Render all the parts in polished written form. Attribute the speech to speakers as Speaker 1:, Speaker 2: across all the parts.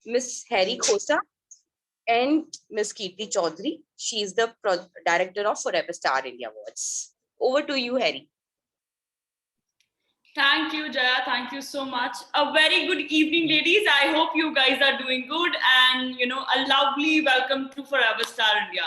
Speaker 1: Miss Harry Khosa and Miss Kirti Chaudhary. She is the director of Forever Star India Awards. Over to you, Harry.
Speaker 2: Thank you, Jaya. Thank you so much. A very good evening, ladies. I hope you guys are doing good and, a lovely welcome to Forever Star India.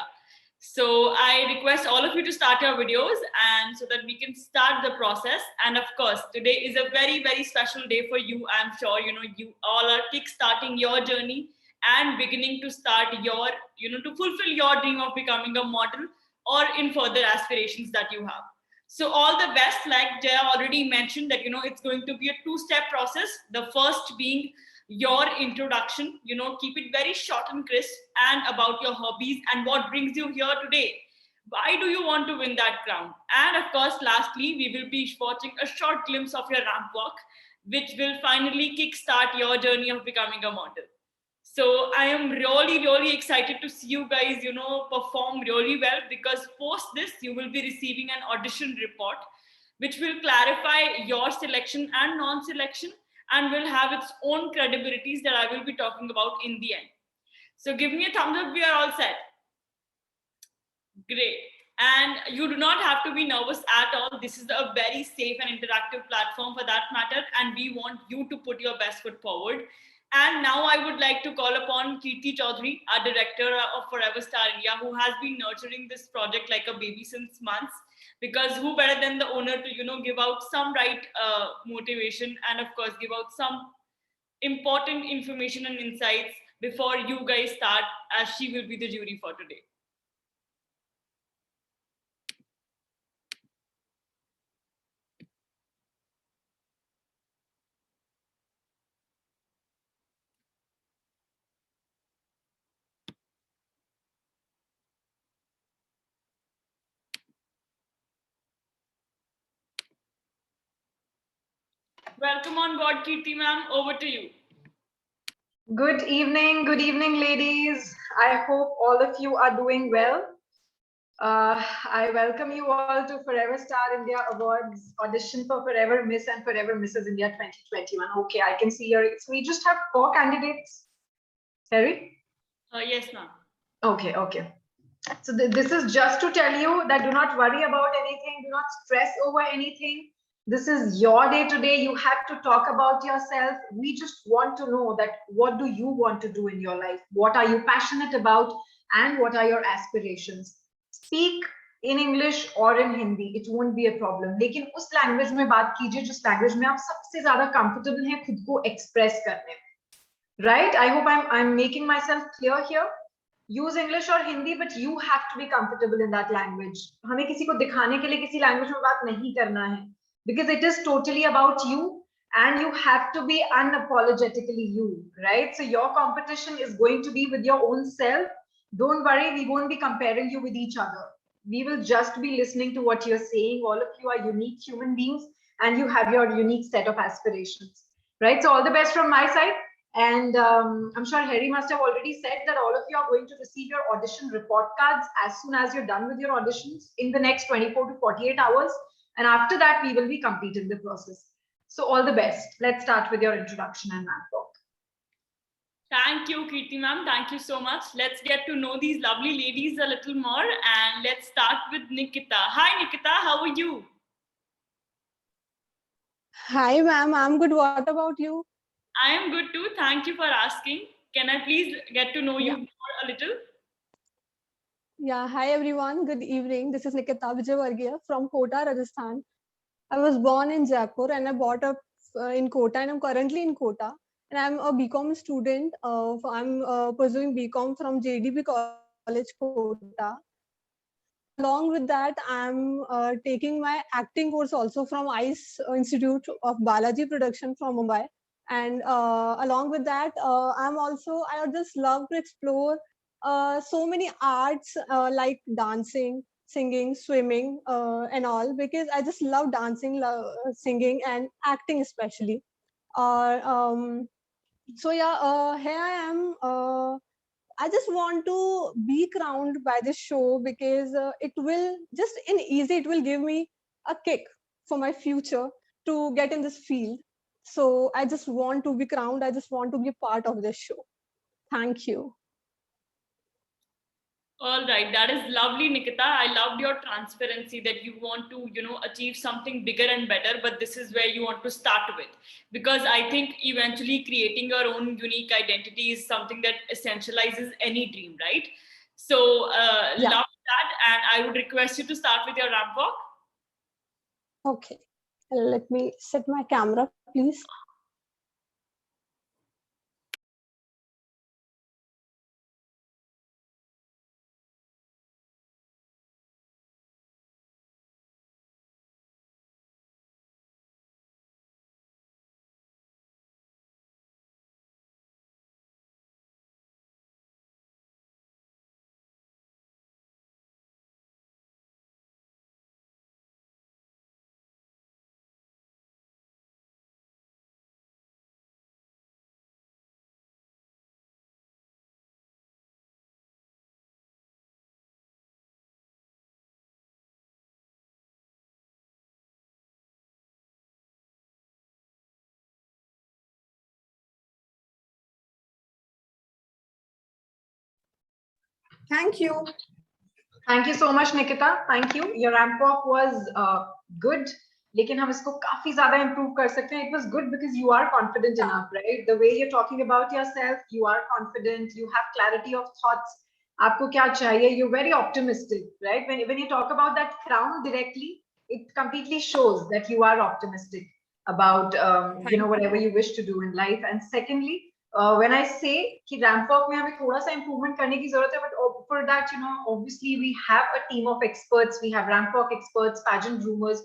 Speaker 2: So I request all of you to start your videos and so that we can start the process. And of course, today is a very, very special day for you. I'm sure, you all are kick-starting your journey and beginning to start your, to fulfill your dream of becoming a model or in further aspirations that you have. So all the best, like Jaya already mentioned that, it's going to be a two-step process. The first being your introduction, keep it very short and crisp and about your hobbies and what brings you here today. Why do you want to win that crown? And of course, lastly, we will be watching a short glimpse of your ramp walk, which will finally kickstart your journey of becoming a model. So I am really, really excited to see you guys, perform really well, because post this, you will be receiving an audition report, which will clarify your selection and non-selection and will have its own credibilities that I will be talking about in the end. So give me a thumbs up, we are all set. Great. And you do not have to be nervous at all. This is a very safe and interactive platform for that matter. And we want you to put your best foot forward. And now I would like to call upon Kirti Chaudhary, our director of Forever Star India, who has been nurturing this project like a baby since months. Because who better than the owner to, give out some right motivation and of course give out some important information and insights before you guys start, as she will be the jury for today. Welcome on board, Kirti ma'am. Over to you.
Speaker 3: Good evening, ladies. I hope all of you are doing well. I welcome you all to Forever Star India Awards audition for Forever Miss and Forever Mrs. India 2021. Okay, I can see here. So we just have 4 candidates. Harry?
Speaker 2: Yes, ma'am.
Speaker 3: Okay. So this is just to tell you that do not worry about anything. Do not stress over anything. This is your day today. You have to talk about yourself. We just want to know that what do you want to do in your life? What are you passionate about? And what are your aspirations? Speak in English or in Hindi. It won't be a problem. लेकिन उस language में बात कीजिए जिस language में आप सबसे ज़्यादा comfortable हैं खुद को express करने में. Right? I hope I'm making myself clear here. Use English or Hindi, but you have to be comfortable in that language. हमें किसी को दिखाने के लिए किसी language में बात नहीं करना है. Because it is totally about you and you have to be unapologetically you, right? So your competition is going to be with your own self. Don't worry, we won't be comparing you with each other. We will just be listening to what you're saying. All of you are unique human beings and you have your unique set of aspirations, right? So all the best from my side. And I'm sure Harry must have already said that all of you are going to receive your audition report cards as soon as you're done with your auditions in the next 24 to 48 hours. And after that, we will be completing the process. So all the best. Let's start with your introduction and ramp walk.
Speaker 2: Thank you, Kirti ma'am. Thank you so much. Let's get to know these lovely ladies a little more. And let's start with Nikita. Hi, Nikita. How are you?
Speaker 4: Hi, ma'am. I'm good. What about you?
Speaker 2: I am good too. Thank you for asking. Can I please get to know you more a little?
Speaker 4: Yeah, hi everyone. Good evening. This is Nikita Vijayvargiya from Kota, Rajasthan. I was born in Jaipur and I brought up in Kota and I'm currently in Kota. And I'm a BCom student. I'm pursuing BCom from JDB College, Kota. Along with that, I'm taking my acting course also from ICE Institute of Balaji Production from Mumbai. And along with that, I just love to explore so many arts like dancing, singing, swimming, and all, because I just love dancing, singing, and acting especially. So yeah, here I am. I just want to be crowned by this show because it will give me a kick for my future to get in this field. So I just want to be crowned. I just want to be a part of this show. Thank you.
Speaker 2: All right, that is lovely, Nikita. I loved your transparency that you want to, achieve something bigger and better, but this is where you want to start with. Because I think eventually creating your own unique identity is something that essentializes any dream, right? So,
Speaker 4: Yeah.
Speaker 2: love that. And I would request you to start with your ramp walk.
Speaker 4: Okay. Let me set my camera, please. Thank you.
Speaker 3: Thank you so much, Nikita. Thank you. Your ramp walk was good. लेकिन हम इसको काफी ज्यादा improve कर सकते हैं. It was good because you are confident enough, right? The way you're talking about yourself, you are confident. You have clarity of thoughts. आपको क्या चाहिए? You're very optimistic, right? When you talk about that crown directly, it completely shows that you are optimistic about whatever you wish to do in life. And secondly, when I say कि ramp walk में हमें थोड़ा सा improvement करने की जरूरत है, but for that, obviously we have a team of experts. We have ramp walk experts, pageant groomers,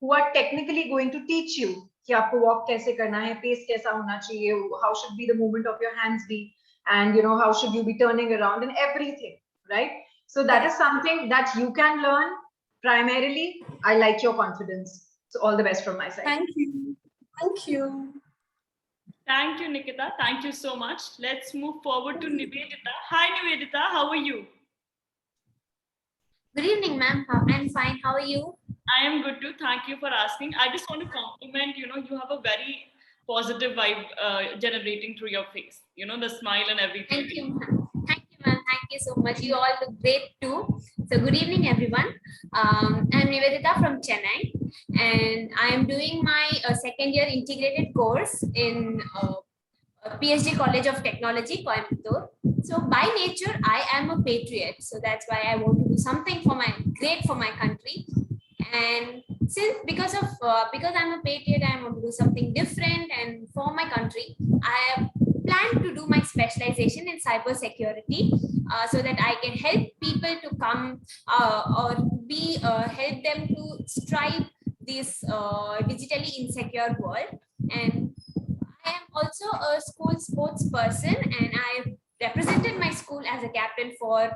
Speaker 3: who are technically going to teach you कि आपको walk कैसे करना है, pace कैसा होना चाहिए, how should be the movement of your hands be, and how should you be turning around and everything, right? So that is something that you can learn. Primarily, I like your confidence. So all the best from my side.
Speaker 4: Thank you. Thank you.
Speaker 2: Thank you, Nikita. Thank you so much. Let's move forward to Nivedita. Hi, Nivedita. How are you?
Speaker 5: Good evening, ma'am. I'm fine. How are you?
Speaker 2: I am good too. Thank you for asking. I just want to compliment, you have a very positive vibe generating through your face, the smile and everything.
Speaker 5: Thank you, ma'am. Thank you, ma'am. Thank you so much. You all look great too. So good evening, everyone. I'm Nivedita from Chennai, and I am doing my second year integrated course in PhD College of Technology, Coimbatore. So by nature, I am a patriot. So that's why I want to do something great for my country. And because I'm a patriot, I want to do something different. And for my country, I have planned to do my specialization in cybersecurity, so that I can help people to come help them to strive this digitally insecure world. And I am also a school sports person, and I represented my school as a captain for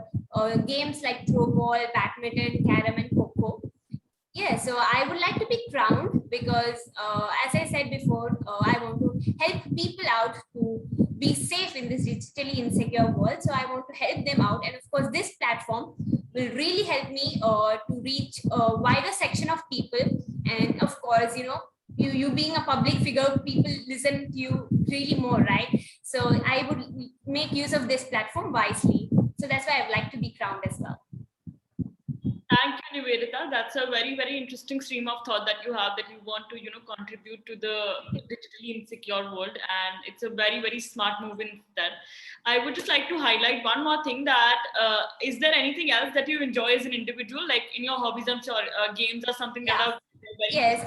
Speaker 5: games like throw ball, badminton, carom, and kho. Yeah, so I would like to be crowned because, as I said before, I want to help people out to be safe in this digitally insecure world. So I want to help them out, and of course, this platform will really help me to reach a wider section of people. And of course, you being a public figure, people listen to you really more, right? So I would make use of this platform wisely. So that's why I'd like to be crowned as well.
Speaker 2: Thank you, Nivedita. That's a very, very interesting stream of thought that you have, that you want to, contribute to the digitally insecure world. And it's a very, very smart move in that. I would just like to highlight one more thing that, is there anything else that you enjoy as an individual? Like in your hobbies, I'm sure games are something that are very
Speaker 5: Yes,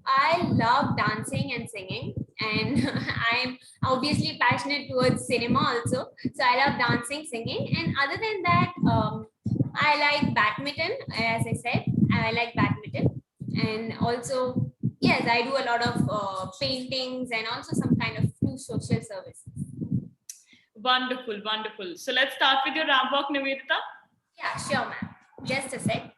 Speaker 5: I love dancing and singing, and I'm obviously passionate towards cinema also. So I love dancing, singing, and other than that, I like badminton. As I said, I like badminton, and also yes, I do a lot of paintings and also some kind of few social services.
Speaker 2: wonderful, wonderful. So let's start with your ramp walk, Nivedita.
Speaker 5: Yeah, sure, ma'am. Just a sec.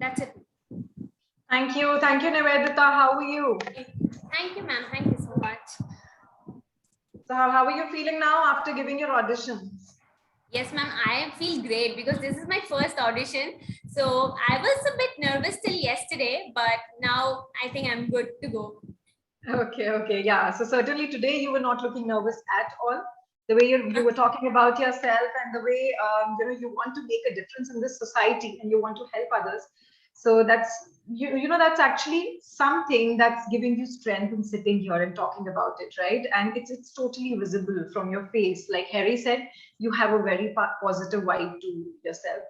Speaker 5: That's it.
Speaker 3: Thank you, Nivedita. How are you?
Speaker 5: Thank you, ma'am. Thank you so much.
Speaker 3: So how are you feeling now after giving your audition?
Speaker 5: Yes, ma'am. I feel great because this is my first audition. So I was a bit nervous till yesterday, but now I think I'm good to go.
Speaker 3: Okay, yeah. So certainly today you were not looking nervous at all. The way you were talking about yourself and the way you want to make a difference in this society and you want to help others. So that's that's actually something that's giving you strength in sitting here and talking about it, right? And it's totally visible from your face. Like Harry said, you have a very positive vibe to yourself.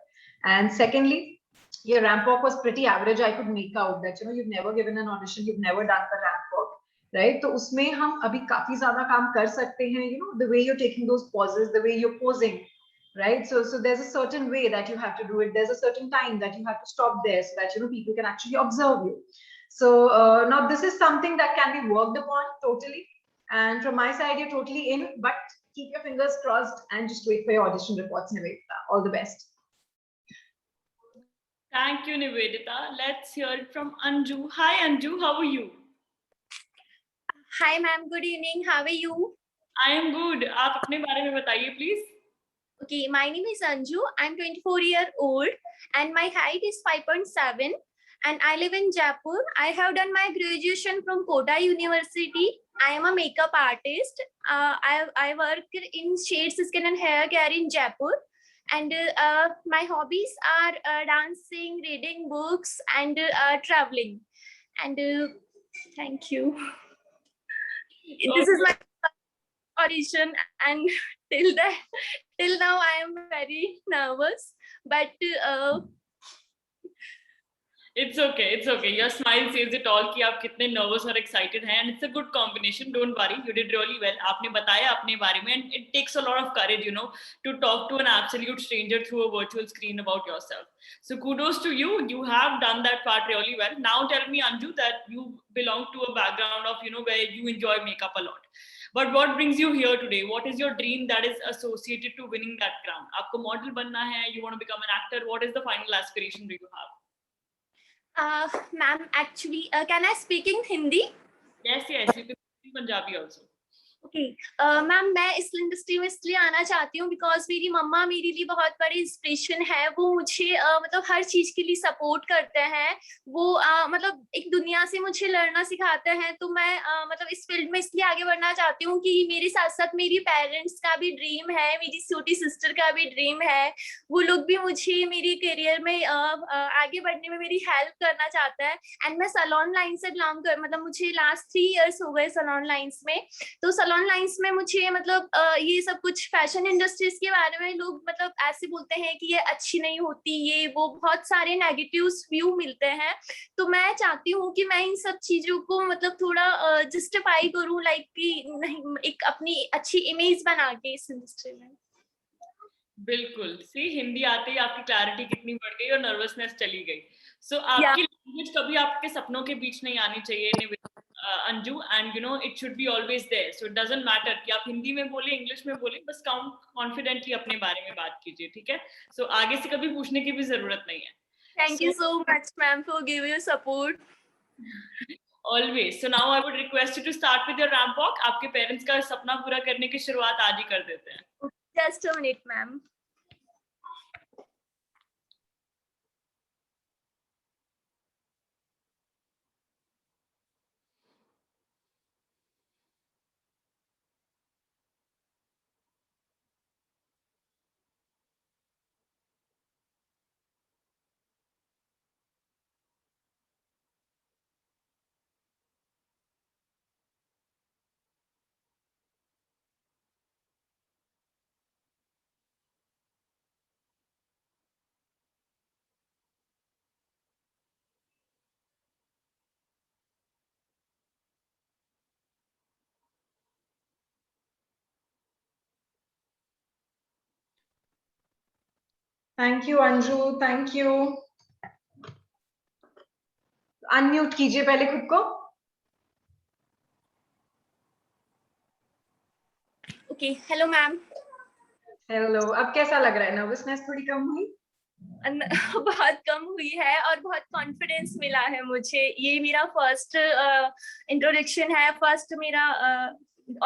Speaker 3: And secondly, your ramp walk was pretty average. I could make out that you've never given an audition, you've never done the ramp walk. Right तो उसमें हम अभी काफी ज्यादा काम कर सकते हैं the way you're taking those pauses, the way you're posing, right? So there's a certain way that you have to do it, there's a certain time that you have to stop there so that people can actually observe you. So now this is something that can be worked upon totally, and from my side you're totally in, but keep your fingers crossed and just wait for your audition reports. Nivedita, all the best.
Speaker 2: Thank you, Nivedita. Let's hear it from Anju. Hi Anju, how are you?
Speaker 6: Hi ma'am, good evening. How are you?
Speaker 2: I am good. आप अपने बारे में बताइए please.
Speaker 6: Okay, my name is Anju. I'm 24 years old and my height is 5.7 and I live in Jaipur. I have done my graduation from Kota University. I am a makeup artist. I work in shades, skin and hair care in Jaipur. And my hobbies are dancing, reading books and traveling. And thank you. This is my audition and till now I am very nervous, but
Speaker 2: It's okay. Your smile says it all कि आप कितने nervous और excited हैं, and it's a good combination. Don't worry, you did really well. आपने बताया अपने बारे में, and it takes a lot of courage, to talk to an absolute stranger through a virtual screen about yourself. So kudos to you. You have done that part really well. Now tell me, Anju, that you belong to a background of, where you enjoy makeup a lot. But what brings you here today? What is your dream that is associated to winning that crown? आपको model बनना है? You want to become an actor? What is the final aspiration do you have?
Speaker 6: ma'am, actually, can I speak in Hindi?
Speaker 2: Yes, you can speak Punjabi also.
Speaker 6: Okay ma'am, मैं इस industry में इसलिए आना चाहती हूँ because मेरी मम्मा मेरे लिए बहुत बड़ी इंस्पिरेशन है. वो मुझे मतलब हर चीज के लिए सपोर्ट करते हैं. वो मतलब एक दुनिया से मुझे लड़ना सिखाते हैं. तो मैं मतलब इस फील्ड में इसलिए आगे बढ़ना चाहती हूँ कि मेरे साथ साथ मेरी पेरेंट्स का भी ड्रीम है, मेरी छोटी सिस्टर का भी ड्रीम है. वो लोग भी मुझे मेरी करियर में आगे बढ़ने में मेरी हेल्प करना चाहता है. एंड मैं सलोन लाइन से बिलोंग कर, मतलब मुझे लास्ट 3 इयर्स हो गए सलोन लाइन्स में. तो सलोन लाइन्स में मुझे मतलब ये सब कुछ फैशन इंडस्ट्रीज के बारे में लोग मतलब ऐसे बोलते हैं कि ये अच्छी नहीं होती, ये वो बहुत सारे नेगेटिव व्यू मिलते हैं. तो मैं चाहती हूँ कि मैं इन सब चीजों को मतलब थोड़ा जस्टिफाई करूँ, लाइक कि नहीं, एक अपनी अच्छी इमेज बना के इस इंडस्ट्री में.
Speaker 2: बिल्कुल. सी, हिंदी आते ही आपकी क्लैरिटी कितनी बढ़ गई और नर्वसनेस चली गई. सो आपकी लैंग्वेज कभी आपके सपनों के बीच नहीं आनी चाहिए, Anju, and it should be always there. So it doesn't matter कि आप हिंदी में बोले, इंग्लिश में बोले, बस कॉन्फिडेंटली अपने बारे में बात कीजिए, ठीक है? सो आगे से कभी पूछने की भी जरूरत नहीं है.
Speaker 6: Thank you so much, ma'am, for giving your support.
Speaker 2: Always. So now I would request you to start with your ramp walk. आपके पेरेंट्स का सपना पूरा करने की शुरुआत आज ही कर देते हैं.
Speaker 6: Just a minute, ma'am.
Speaker 3: Thank you Anju, thank you. Unmute कीजिए पहले खुद को.
Speaker 6: Okay, hello ma'am.
Speaker 3: हेलो. अब कैसा लग रहा है? नर्वसनेस थोड़ी कम हुई?
Speaker 6: बहुत कम हुई है और बहुत कॉन्फिडेंस मिला है मुझे। ये मेरा फर्स्ट इंट्रोडक्शन है, फर्स्ट मेरा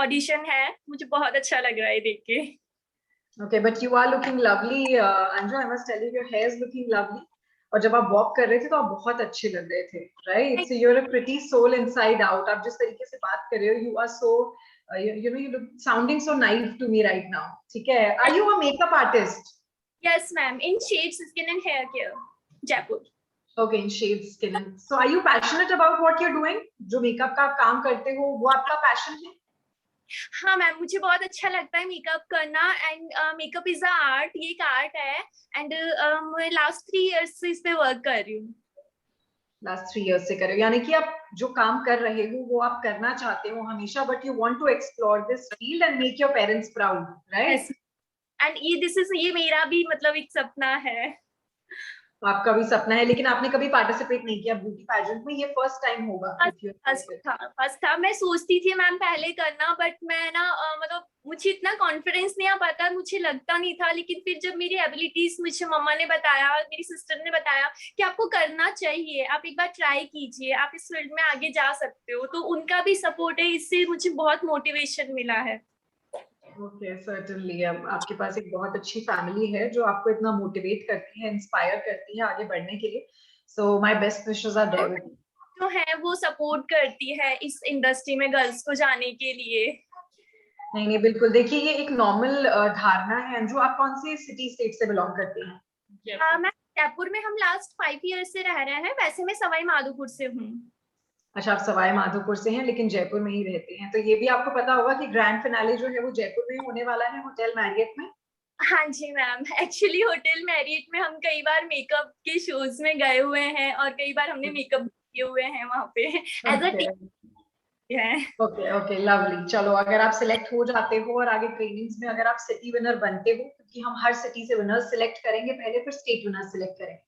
Speaker 6: ऑडिशन है। मुझे बहुत अच्छा लग रहा है देख के।
Speaker 3: Okay, but you are looking lovely, Anju. I must tell you, your hair is looking lovely. और जब आप वॉक कर रहे थे तो आप बहुत अच्छे लग रहे थे, right? So you're a pretty soul inside out. आप जिस तरीके से बात कर रहे हो, you are so, you know, you look sounding so naive to me right now. ठीक है? Are you a makeup artist?
Speaker 6: Yes, ma'am. In Shades Skin and Hair Care, Jaipur.
Speaker 3: Okay, in Shades Skin and. So are you passionate about what you're doing? जो makeup का आप काम करते हो, वो आपका पैशन है?
Speaker 6: हाँ मैम, मुझे बहुत अच्छा लगता है मेकअप करना। And makeup is a art, ये एक आर्ट है। एंड मैं लास्ट 3 इयर्स से इस पे वर्क कर रही हूँ।
Speaker 3: लास्ट 3 इयर्स से कर रहे हो, यानी कि आप जो काम कर रहे हो वो आप करना चाहते हो हमेशा, but you want to explore this field and make your parents proud, right?
Speaker 6: And ये मेरा भी मतलब एक सपना है।
Speaker 3: आपका भी सपना है, लेकिन आपने कभी पार्टिसिपेट नहीं किया ब्यूटी पैजेंट में, ये फर्स्ट टाइम होगा?
Speaker 6: फर्स्ट था। मैं सोचती थी मैम पहले करना, बट मैं ना मतलब मुझे इतना कॉन्फिडेंस नहीं आ पाता, मुझे लगता नहीं था। लेकिन फिर जब मेरी एबिलिटीज मुझे मम्मा ने बताया, मेरी सिस्टर ने बताया कि आपको करना चाहिए, आप एक बार ट्राई कीजिए, आप इस फील्ड में आगे जा सकते हो, तो उनका भी सपोर्ट है, इससे मुझे बहुत मोटिवेशन मिला है।
Speaker 3: ओके, सर्टेनली आपके पास एक बहुत अच्छी फैमिली है जो आपको इतना मोटिवेट करती है, इंस्पायर करती है आगे बढ़ने के लिए। So my best wishes are there with you.
Speaker 6: जो है वो सपोर्ट करती है इस इंडस्ट्री में गर्ल्स को जाने के लिए।
Speaker 3: नहीं नहीं, बिल्कुल। देखिए, ये एक नॉर्मल धारणा है। अंजू, आप कौन से सिटी स्टेट से बिलोंग करती हैं?
Speaker 6: मैं जयपुर में, हम लास्ट 5 इयर्स से रह रहे हैं। वैसे मैं सवाई माधोपुर से हूँ।
Speaker 3: अच्छा, आप सवाई माधोपुर से हैं लेकिन जयपुर में ही रहते हैं। तो ये भी आपको पता होगा कि ग्रैंड फिनाले जो है वो जयपुर में होने वाला है, होटल मैरियट में।
Speaker 6: हाँ जी मैम, एक्चुअली होटल मैरियट में हम कई बार मेकअप के शोज में गए हुए हैं और कई बार हमने मेकअप किए हुए हैं वहाँ पे एज अ टीम है।
Speaker 3: Okay okay, lovely. चलो, अगर आप सिलेक्ट हो जाते हो और आगे ट्रेनिंग्स में अगर आप सिटी विनर बनते हो, क्योंकि हम हर सिटी से विनर्स सिलेक्ट करेंगे पहले, फिर स्टेट विनर सिलेक्ट करेंगे,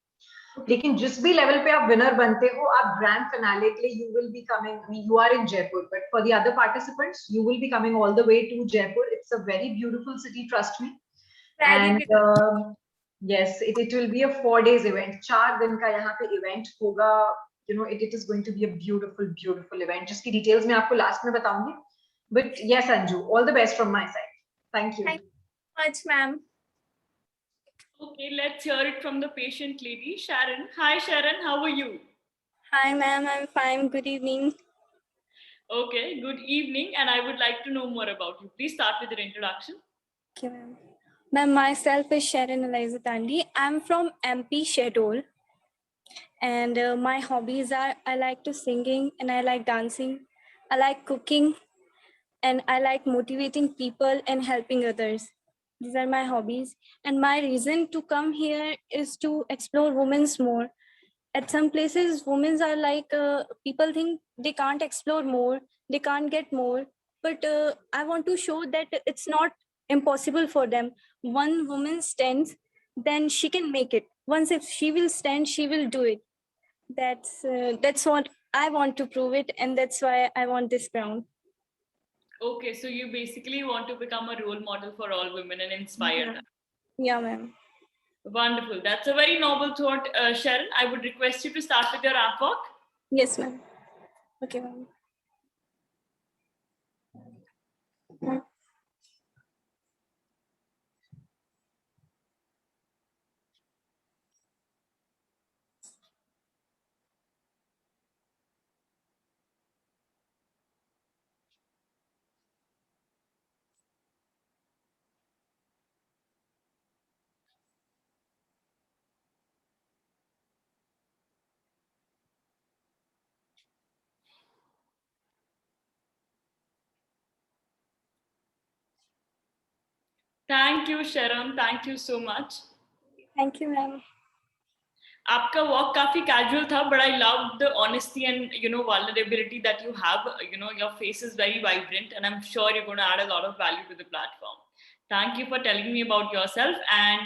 Speaker 3: लेकिन जिस भी लेवल पे आप विनर बनते हो, आप ग्रैंड फिनाले के लिए you will be coming, I mean you are in Jaipur, but for the other participants you will be coming all the way to Jaipur. It's a very beautiful city, trust me. And yes, it will be a 4 days event. 4 दिन का यहाँ पे event होगा। You know, it is going to be a beautiful event, जिसकी details मैं आपको last में बताऊंगी। But yes, Anju, all the best from my side. Thank you.
Speaker 6: Thank you so much, ma'am.
Speaker 2: Okay, let's hear it from the patient lady, Sharon. Hi, Sharon. How are you?
Speaker 7: Hi, ma'am. I'm fine. Good evening.
Speaker 2: Okay, good evening. And I would like to know more about you. Please start with your introduction.
Speaker 7: Okay, ma'am. Ma'am, myself is Sharon Eliza Tandy. I'm from MP Shedol. And my hobbies are I like to singing and I like dancing. I like cooking and I like motivating people and helping others. These are my hobbies. And my reason to come here is to explore women's more. At some places, women are like, people think they can't explore more, they can't get more. But I want to show that it's not impossible for them. One woman stands, then she can make it. Once if she will stand, she will do it. That's what I want to prove it, and that's why I want this crown.
Speaker 2: Okay, so you basically want to become a role model for all women and inspire them.
Speaker 7: Yeah, ma'am.
Speaker 2: Wonderful. That's a very noble thought, Sharon. I would request you to start with your app walk.
Speaker 7: Yes, ma'am. Okay, ma'am.
Speaker 2: Thank you, Sharon. Thank you so much.
Speaker 7: Thank you, ma'am.
Speaker 2: आपका walk काफी casual था, but I loved the honesty and vulnerability that you have. Your face is very vibrant, and I'm sure you're going to add a lot of value to the platform. Thank you for telling me about yourself, and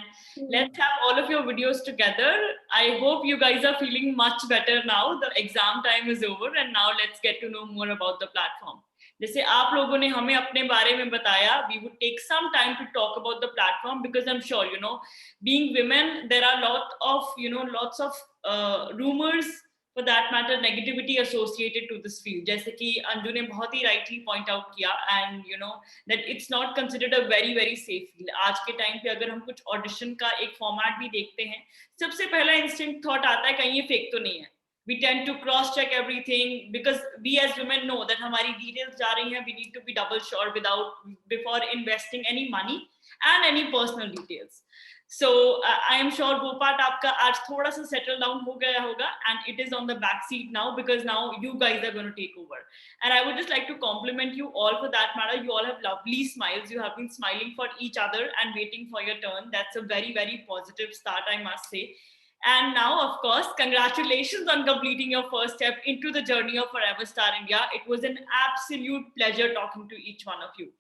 Speaker 2: let's have all of your videos together. I hope you guys are feeling much better now. The exam time is over, and now let's get to know more about the platform. जैसे आप लोगों ने हमें अपने बारे में बताया, we would take some time to talk about the platform, because I'm sure, you know, being women, there are lots of rumors, for that matter, negativity associated to this field. जैसे कि अंजू ने बहुत ही rightly point out किया, and you know that it's not considered a very very safe field. आज के time पे अगर हम कुछ audition का एक format भी देखते हैं, सबसे पहला instinct thought आता है कहीं ये fake तो नहीं है. We tend to cross check everything, because we as women know that हमारी details जा रही हैं, we need to be double sure before investing any money and any personal details. So I am sure वो part आपका आज थोड़ा सा settle down हो गया होगा, and it is on the back seat now, because now you guys are going to take over. And I would just like to compliment you all for that matter. You all have lovely smiles. You have been smiling for each other and waiting for your turn. That's a very very positive start, I must say. And now, of course, congratulations on completing your first step into the journey of Forever Star India. It was an absolute pleasure talking to each one of you.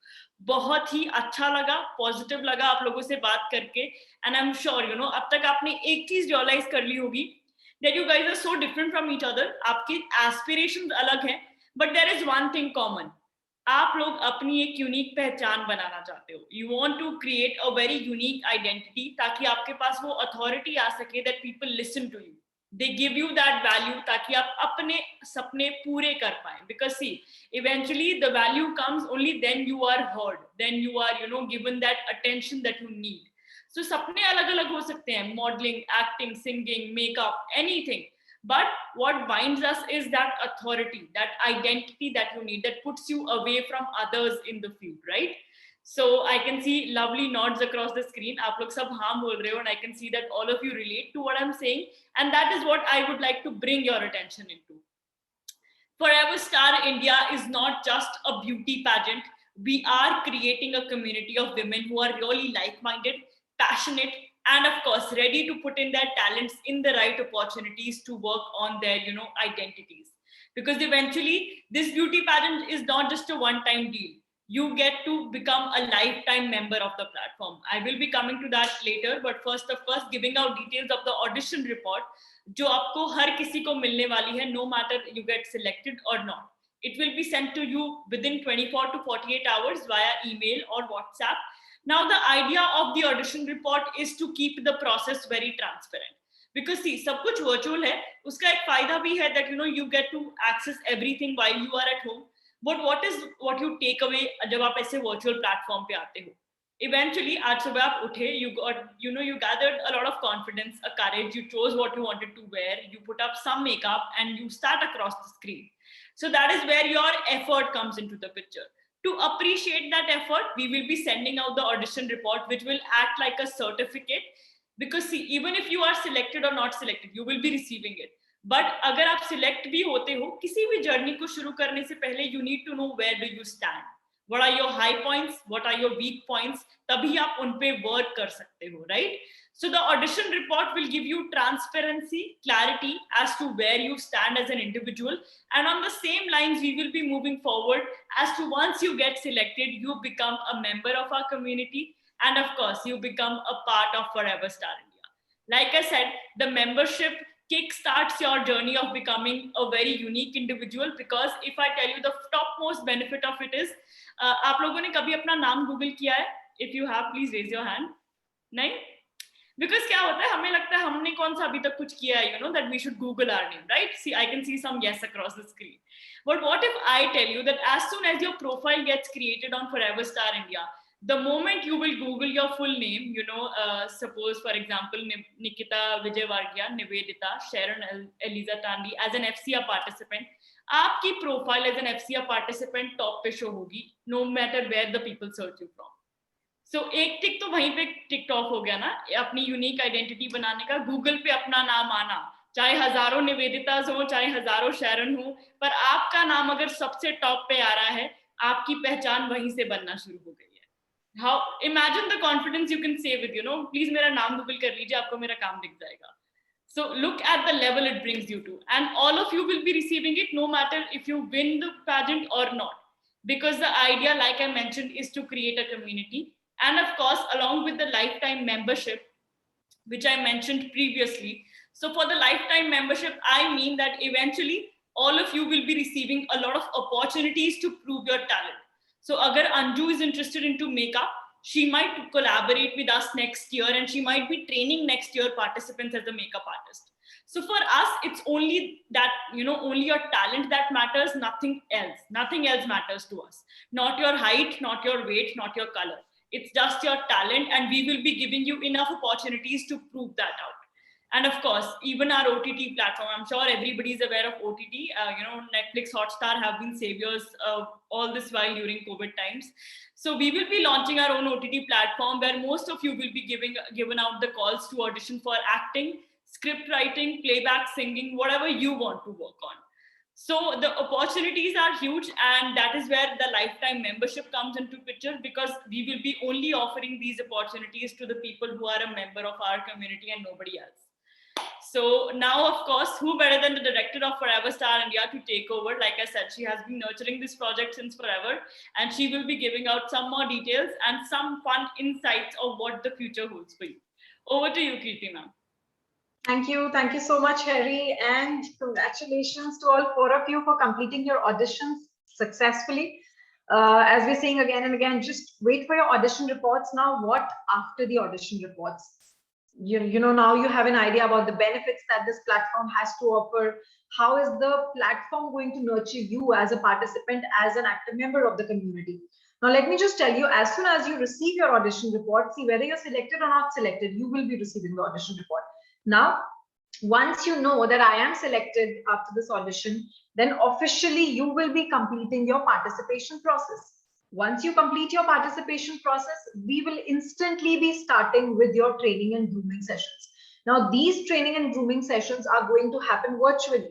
Speaker 2: बहुत ही अच्छा लगा, positive लगा आप लोगों से बात करके, and I am sure you know अब तक आपने एक चीज रियलाइज कर ली होगी, that you guys are so different from each other. आपके एस्पिरेशंस अलग हैं, but there is one thing common. आप लोग अपनी एक यूनिक पहचान बनाना चाहते हो. You want to create a very unique identity, ताकि आपके पास वो अथॉरिटी आ सके that people listen to you, they give you that value, ताकि आप अपने सपने पूरे कर पाए. Because see, eventually the value comes only then you are heard, then you are, you know, given that attention that you need. So सपने अलग अलग हो सकते हैं, modeling, acting, singing, makeup, anything. But what binds us is that authority, that identity that you need, that puts you away from others in the field, right? So I can see lovely nods across the screen. आप लोग सब हाँ बोल रहे हो, and I can see that all of you relate to what I'm saying, and that is what I would like to bring your attention into. Forever Star India is not just a beauty pageant. We are creating a community of women who are really like-minded, passionate, and of course ready to put in their talents in the right opportunities to work on their, you know, identities. Because eventually this beauty pageant is not just a one-time deal. You get to become a lifetime member of the platform. I will be coming to that later, but first of course giving out details of the audition report, जो आपको हर किसी को मिलने वाली है, no matter you get selected or not. It will be sent to you within 24 to 48 hours via email or WhatsApp. Now the idea of the audition report is to keep the process very transparent. Because see, सब कुछ virtual है, उसका एक फायदा भी है that you know you get to access everything while you are at home. But what you take away जब आप ऐसे virtual platform पे आते हो? Eventually, आज सुबह आप उठे, you gathered a lot of confidence, a courage, you chose what you wanted to wear, you put up some makeup, and you start across the screen. So that is where your effort comes into the picture. To appreciate that effort, we will be sending out the audition report, which will act like a certificate. Because see, even if you are selected or not selected, you will be receiving it. But अगर आप select भी होते हो, किसी भी journey को शुरू करने से पहले you need to know where do you stand. What are your high points? What are your weak points? तभी आप उन पे work कर सकते हो, right? So the audition report will give you transparency, clarity as to where you stand as an individual. And on the same lines, we will be moving forward as to once you get selected, you become a member of our community. And of course, you become a part of Forever Star India. Like I said, the membership kickstarts your journey of becoming a very unique individual. Because if I tell you the topmost benefit of it is, आप लोगों ने कभी अपना नाम Google किया है? If you have, please raise your hand. नहीं? Because क्या होता है, हमें लगता है हमने कौन सा अभी तक कुछ किया है, you know, that we should Google our name, right? See, I can see some yes across the screen. But what if I tell you that as soon as your profile gets created on Forever Star India, the moment you will Google your full name, you know, suppose for example, Nikita Vijayvargiya, Nivedita, Sharon Eliza Tandi as an FCA participant, आपकी profile as an FCA participant top पे show होगी, no matter where the people search you from. So एक टिक तो वहीं पे टिक of हो गया ना, अपनी यूनिक आइडेंटिटी बनाने का. गूगल पे अपना नाम आना, चाहे हजारों निवेदिताज हो, चाहे हजारों शरण हो, पर आपका नाम अगर सबसे टॉप पे आ रहा है, आपकी पहचान वहीं से बनना शुरू हो गई है. How imagine the confidence you can say with, you know, please मेरा नाम गूगल कर लीजिए, आपको मेरा काम दिख जाएगा. So look at the level it brings you to, and all of you will be receiving it no matter if you win the pageant or not. Because the idea, like I mentioned, is to create a community. And of course, along with the lifetime membership, which I mentioned previously. So for the lifetime membership, I mean that eventually all of you will be receiving a lot of opportunities to prove your talent. So agar Anju is interested into makeup, she might collaborate with us next year and she might be training next year participants as a makeup artist. So for us, it's only that, only your talent that matters, nothing else matters to us. Not your height, not your weight, not your color. It's just your talent, and we will be giving you enough opportunities to prove that out. And of course, even our OTT platform, I'm sure everybody is aware of OTT. Netflix, Hotstar have been saviors all this while during COVID times. So we will be launching our own OTT platform where most of you will be given out the calls to audition for acting, script writing, playback, singing, whatever you want to work on. So the opportunities are huge, and that is where the lifetime membership comes into picture, because we will be only offering these opportunities to the people who are a member of our community and nobody else. So now, of course, who better than the director of Forever Star India to take over? Like I said, she has been nurturing this project since forever, and she will be giving out some more details and some fun insights of what the future holds for you. Over to you, Kirti ma'am.
Speaker 3: Thank you so much, Harry, and congratulations to all 4 of you for completing your auditions successfully. As we're saying again and again, just wait for your audition reports. Now, what after the audition reports? Now you have an idea about the benefits that this platform has to offer. How is the platform going to nurture you as a participant, as an active member of the community? Now, let me just tell you, as soon as you receive your audition report, see whether you're selected or not selected, you will be receiving the audition report. Now, once you know that I am selected after this audition, then officially you will be completing your participation process. Once you complete your participation process, we will instantly be starting with your training and grooming sessions. Now, these training and grooming sessions are going to happen virtually.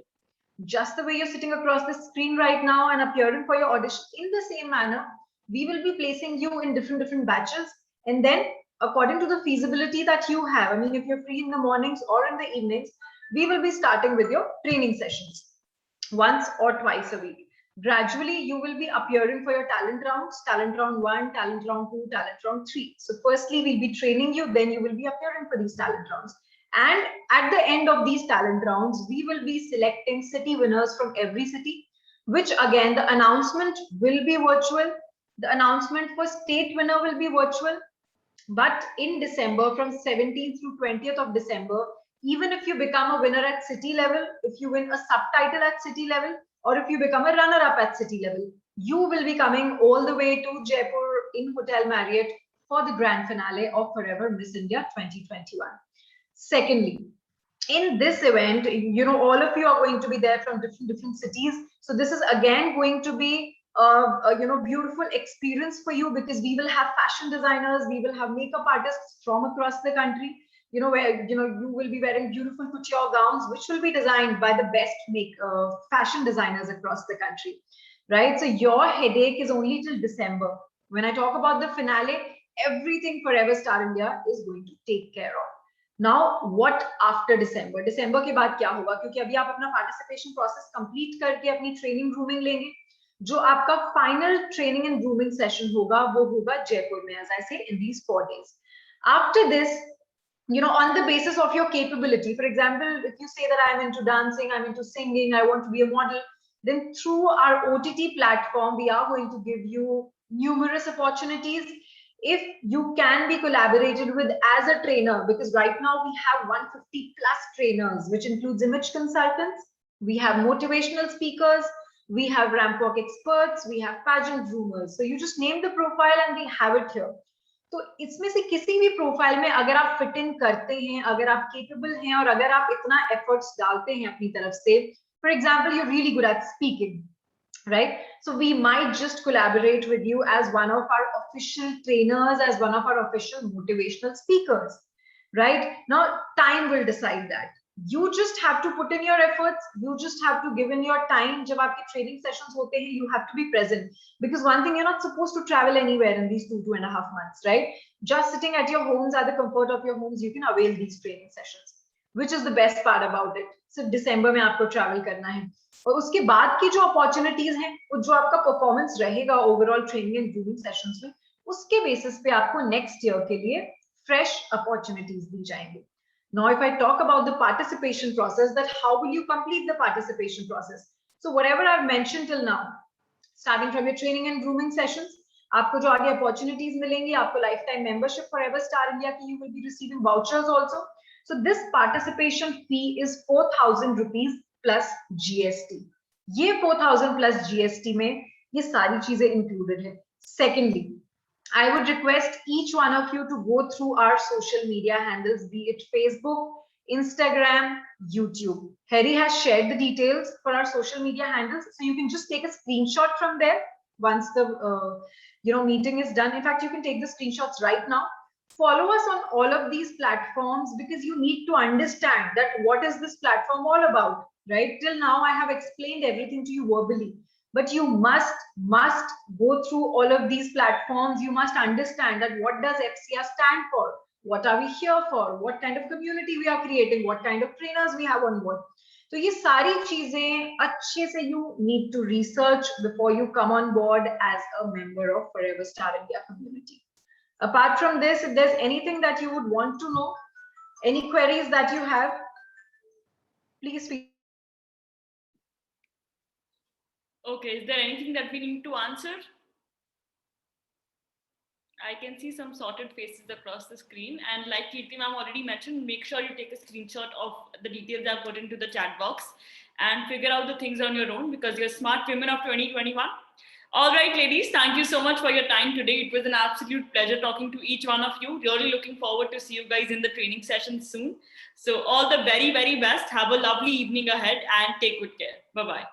Speaker 3: Just the way you're sitting across the screen right now and appearing for your audition, in the same manner, we will be placing you in different batches, and then according to the feasibility that you have, I mean, if you're free in the mornings or in the evenings, we will be starting with your training sessions once or twice a week. Gradually, you will be appearing for your talent rounds, talent round 1, talent round 2, talent round 3. So firstly, we'll be training you, then you will be appearing for these talent rounds. And at the end of these talent rounds, we will be selecting city winners from every city, which again, the announcement will be virtual. The announcement for state winner will be virtual. But in December, from 17th through 20th of December, even if you become a winner at city level, if you win a subtitle at city level, or if you become a runner-up at city level, you will be coming all the way to Jaipur in Hotel Marriott for the grand finale of Forever Miss India 2021. Secondly, in this event, all of you are going to be there from different cities. So this is again going to be a beautiful experience for you, because we will have fashion designers, we will have makeup artists from across the country, where you will be wearing beautiful couture gowns, which will be designed by the best fashion designers across the country, right? So your headache is only till December. When I talk about the finale, everything Forever Star India is going to take care of. Now, what after December? December के बाद क्या होगा? क्योंकि अभी आप अपना participation process complete करके अपनी training grooming लेंगे. जो आपका final training and grooming session होगा, वो होगा जयपुर में, as I say, in these 4 days. After this, on the basis of your capability, for example, if you say that I'm into dancing, I'm into singing, I want to be a model, then through our OTT platform, we are going to give you numerous opportunities. If you can be collaborated with as a trainer, because right now we have 150 plus trainers, which includes image consultants, we have motivational speakers, we have ramp walk experts, we have pageant groomers. So you just name the profile and we have it here. तो इसमें से किसी भी profile में अगर आप fit in करते हैं, अगर आप केपेबल हैं और अगर आप इतना एफर्ट्स डालते हैं अपनी तरफ से, for example you are really good at speaking, right? So we might just collaborate with you as one of our official trainers, as one of our official motivational speakers, right? Now time will decide that. You just have to put in your efforts, you just have to give in your time. जब आपके training sessions होते हैं, you have to be present, because one thing, you're not supposed to travel anywhere in these 2.5 months, right? Just sitting at your homes, at the comfort of your homes, you can avail these training sessions, which is the best part about it. So December में आपको travel करना है, और उसके बाद की जो opportunities हैं, जो आपका performance रहेगा overall training and grooming sessions में, उसके basis पे आपको next year के लिए fresh opportunities दी जाएंगी. Now, if I talk about the participation process, that how will you complete the participation process? So whatever I've mentioned till now, starting from your training and grooming sessions, आपको जो आगे opportunities मिलेंगी, आपको lifetime membership for Everstar India की, you will be receiving vouchers also. So this participation fee is 4,000 rupees plus GST. ये 4,000 plus GST में ये सारी चीजें included है. Secondly, I would request each one of you to go through our social media handles, be it Facebook, Instagram, YouTube. Harry has shared the details for our social media handles, so you can just take a screenshot from there once the meeting is done. In fact, you can take the screenshots right now. Follow us on all of these platforms because you need to understand that what is this platform all about, right? Till now, I have explained everything to you verbally, but you must go through all of these platforms. You must understand that what does FCR stand for? What are we here for? What kind of community we are creating? What kind of trainers we have on board? So ये सारी चीजें अच्छे से you need to research before you come on board as a member of Forever Star India community. Apart from this, if there's anything that you would want to know, any queries that you have, please feel.
Speaker 2: Okay, is there anything that we need to answer? I can see some sorted faces across the screen, and like Kirti ma'am already mentioned, make sure you take a screenshot of the details I've put into the chat box and figure out the things on your own because you're smart women of 2021. All right, ladies, thank you so much for your time today. It was an absolute pleasure talking to each one of you. Really looking forward to see you guys in the training session soon. So all the very, very best. Have a lovely evening ahead and take good care. Bye-bye.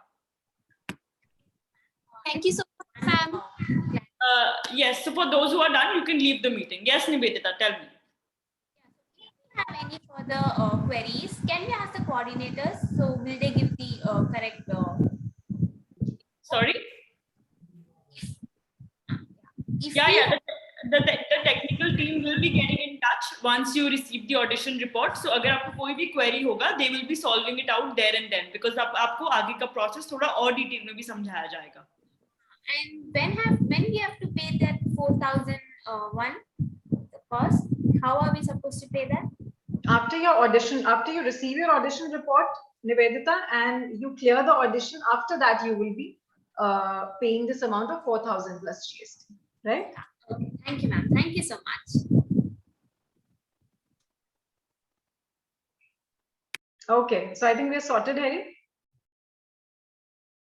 Speaker 6: Thank you so much, ma'am.
Speaker 2: Yes, so for those who are done, you can leave the meeting. Yes, Nivedita, tell me.
Speaker 5: If you have any further queries, can we ask the coordinators? So will they give the correct?
Speaker 2: Sorry?
Speaker 5: If
Speaker 2: Yeah,
Speaker 5: we-
Speaker 2: yeah. The technical team will be getting in touch once you receive the audition report. So अगर आपको कोई भी query होगा, they will be solving it out there and then because आपको आगे का process थोड़ा और detail में भी समझाया जाएगा.
Speaker 5: And when we have to pay that 4,001 the cost, how are we supposed to pay that?
Speaker 3: After your audition, after you receive your audition report, Nivedita, and you clear the audition, after that you will be paying this amount of 4,000 plus GST, right?
Speaker 5: Okay, thank you, ma'am. Thank you so much.
Speaker 3: Okay, so I think we are sorted, Harry.